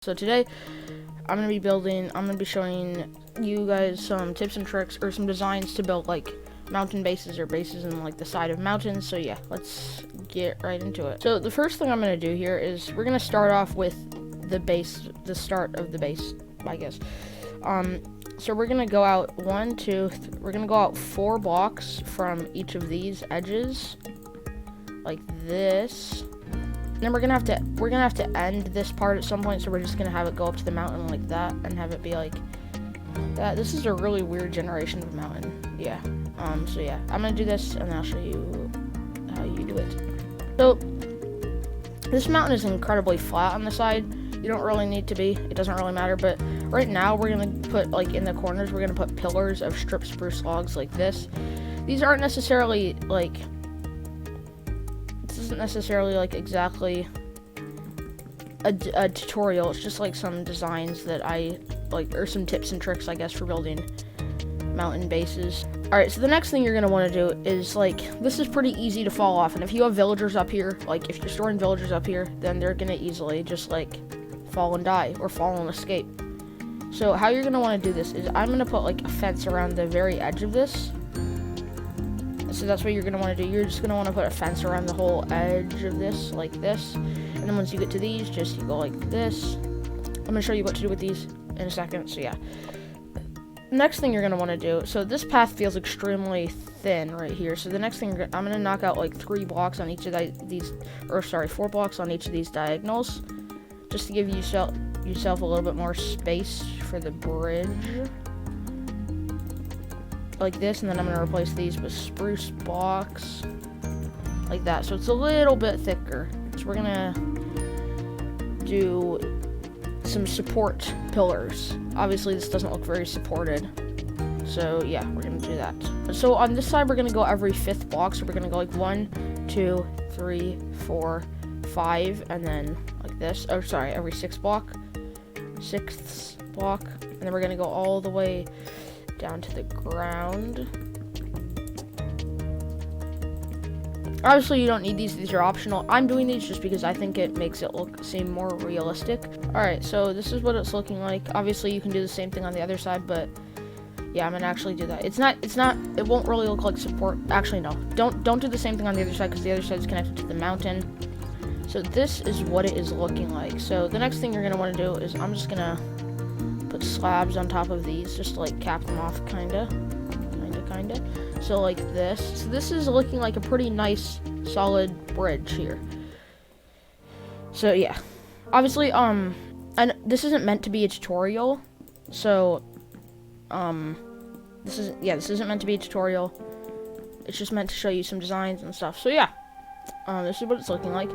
So today, I'm going to be showing you guys some tips and tricks or some designs to build like mountain bases or bases in like the side of mountains. So yeah, let's get right into it. So the first thing I'm going to do here is we're going to start off with the start of the base, I guess. So we're going to go out we're going to go out 4 blocks from each of these edges like this. Then we're gonna have to end this part at some point, so we're just gonna have it go up to the mountain like that and have it be like that. This is a really weird generation of mountain. Yeah. So yeah, I'm gonna do this and I'll show you how you do it. So this mountain is incredibly flat on the side. You don't really need to be. It doesn't really matter. But right now we're gonna put like in the corners. We're gonna put pillars of stripped spruce logs like this. These aren't necessarily like. Isn't necessarily like exactly a tutorial. It's just like some designs that I like, or some tips and tricks, I guess, for building mountain bases. Alright, so the next thing you're going to want to do is like, this is pretty easy to fall off, and if you have villagers up here, like if you're storing villagers up here, then they're going to easily just like fall and die or fall and escape. So how you're going to want to do this is I'm going to put like a fence around the very edge of this. So that's what you're going to want to do. You're just going to want to put a fence around the whole edge of this, like this. And then once you get to these, you go like this. I'm going to show you what to do with these in a second. So yeah. Next thing you're going to want to do, so this path feels extremely thin right here. So the next thing, I'm going to knock out like 3 blocks on each of these, or sorry, 4 blocks on each of these diagonals. Just to give yourself a little bit more space for the bridge. Like this, and then I'm going to replace these with spruce blocks like that, so it's a little bit thicker. So we're going to do some support pillars. Obviously this doesn't look very supported, so yeah, we're going to do that. So on this side we're going to go every 5th block, so we're going to go like 1, 2, 3, 4, 5, and then like this. Oh sorry, every 6th block, and then we're going to go all the way down to the ground. Obviously you don't need these are optional. I'm doing these just because I think it makes it seem more realistic. Alright, so this is what it's looking like. Obviously you can do the same thing on the other side, but yeah, I'm gonna actually do that. It won't really look like support. Actually no, don't do the same thing on the other side, because the other side is connected to the mountain. So this is what it is looking like. So the next thing you're gonna want to do is I'm just gonna put slabs on top of these, just to like cap them off, kinda. So like this. So this is looking like a pretty nice, solid bridge here. So yeah, obviously, and this isn't meant to be a tutorial. So, this isn't meant to be a tutorial. It's just meant to show you some designs and stuff. So yeah, this is what it's looking like.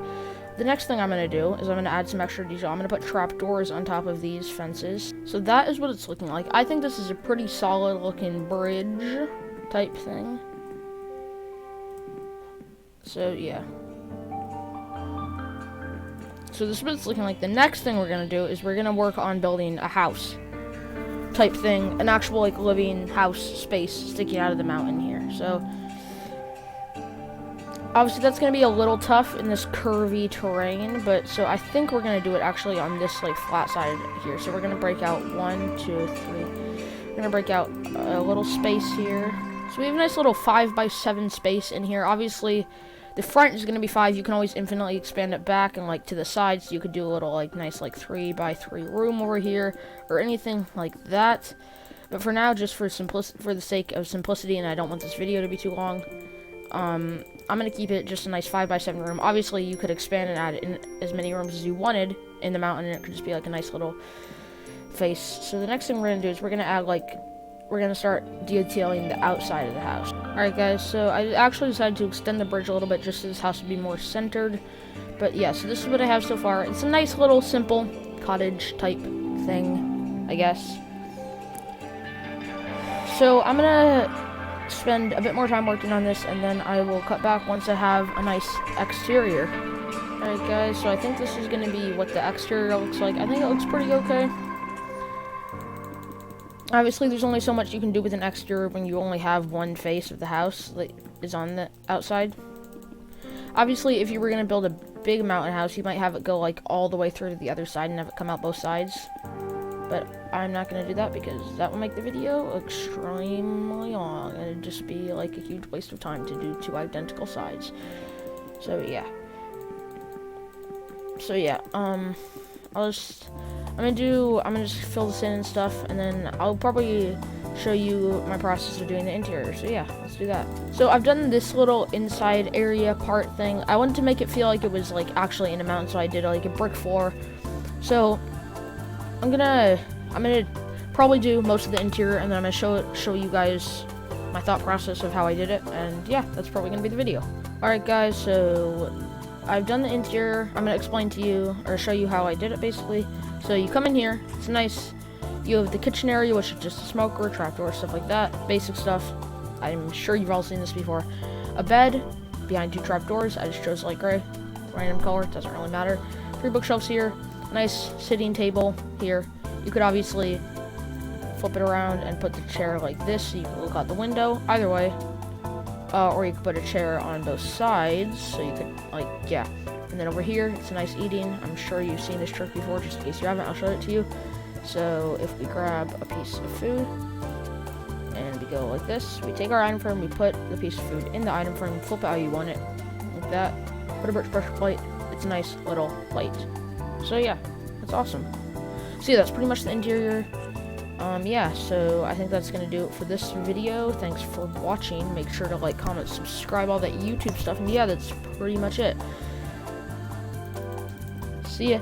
The next thing I'm going to do is I'm going to add some extra detail. I'm going to put trapdoors on top of these fences. So that is what it's looking like. I think this is a pretty solid looking bridge type thing. So yeah. So this is what it's looking like. The next thing we're going to do is we're going to work on building a house type thing. An actual like living house space sticking out of the mountain here. So obviously that's going to be a little tough in this curvy terrain, but so I think we're going to do it actually on this like flat side here. So we're going to break out 1, 2, 3. We're going to break out a little space here. So we have a nice little 5x7 space in here. Obviously the front is going to be 5. You can always infinitely expand it back and like to the sides. You could do a little like nice like 3x3 room over here or anything like that. But for now, just for the sake of simplicity, and I don't want this video to be too long, I'm going to keep it just a nice 5x7 room. Obviously, you could expand and add in as many rooms as you wanted in the mountain, and it could just be like a nice little face. So the next thing we're going to do is we're going to start detailing the outside of the house. Alright guys, so I actually decided to extend the bridge a little bit just so this house would be more centered. But yeah, so this is what I have so far. It's a nice little simple cottage type thing, I guess. So I'm going to spend a bit more time working on this, and then I will cut back once I have a nice exterior. Alright guys, so I think this is going to be what the exterior looks like. I think it looks pretty okay. Obviously there's only so much you can do with an exterior when you only have one face of the house that is on the outside. Obviously if you were going to build big mountain house, you might have it go like all the way through to the other side and have it come out both sides. But I'm not gonna do that because that will make the video extremely long and it'd just be like a huge waste of time to do 2 identical sides. So yeah. I'm gonna just fill this in and stuff, and then I'll probably show you my process of doing the interior. So yeah, let's do that. So I've done this little inside area part thing. I wanted to make it feel like it was like actually in a mountain, so I did like a brick floor. So I'm gonna probably do most of the interior, and then I'm gonna show you guys my thought process of how I did it, and yeah, that's probably gonna be the video. Alright guys, so I've done the interior. I'm gonna explain to you, or show you how I did it basically. So you come in here, it's nice. You have the kitchen area, which is just a smoker, trapdoor, stuff like that. Basic stuff. I'm sure you've all seen this before. A bed, behind 2 trapdoors. I just chose light gray. Random color, doesn't really matter. 3 bookshelves here. Nice sitting table here. You could obviously flip it around and put the chair like this so you can look out the window. Either way. Or you could put a chair on both sides, so you could, like, yeah. And then over here, it's a nice eating. I'm sure you've seen this trick before, just in case you haven't, I'll show it to you. So if we grab a piece of food, and we go like this, we take our item frame, we put the piece of food in the item frame, flip it how you want it, like that. Put a birch pressure plate, it's a nice little plate. So yeah, that's awesome. So yeah, that's pretty much the interior. Yeah, so I think that's gonna do it for this video. Thanks for watching. Make sure to like, comment, subscribe, all that YouTube stuff, and yeah, that's pretty much it. See ya.